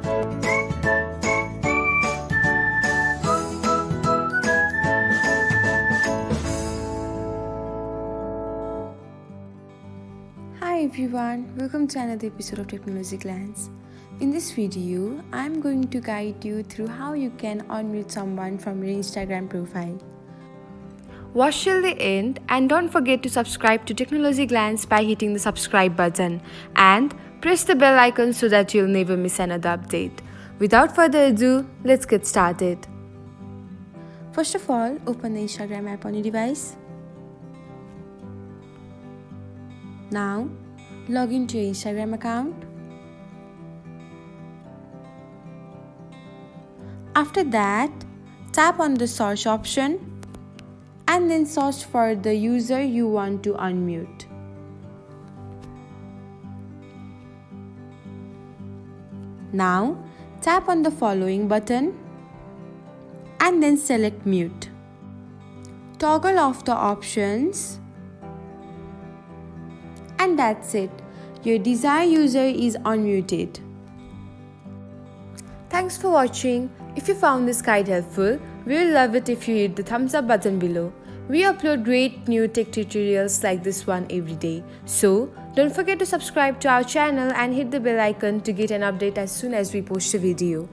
Hi everyone, welcome to another episode of Technologyglance. In this video, I'm going to guide you through how you can unmute someone from your Instagram profile. Watch till the end and don't forget to subscribe to Technologyglance by hitting the subscribe button and press the bell icon so that you'll never miss another update. Without further ado, let's get started. First of all, open the Instagram app on your device. Now, log into your Instagram account. After that, tap on the search option and then search for the user you want to unmute. Now, tap on the following button and then select mute. Toggle off the options. And that's it. Your desired user is unmuted. Thanks for watching. If you found this guide helpful, we will love it if you hit the thumbs up button below. We upload great new tech tutorials like this one every day. So, don't forget to subscribe to our channel and hit the bell icon to get an update as soon as we post a video.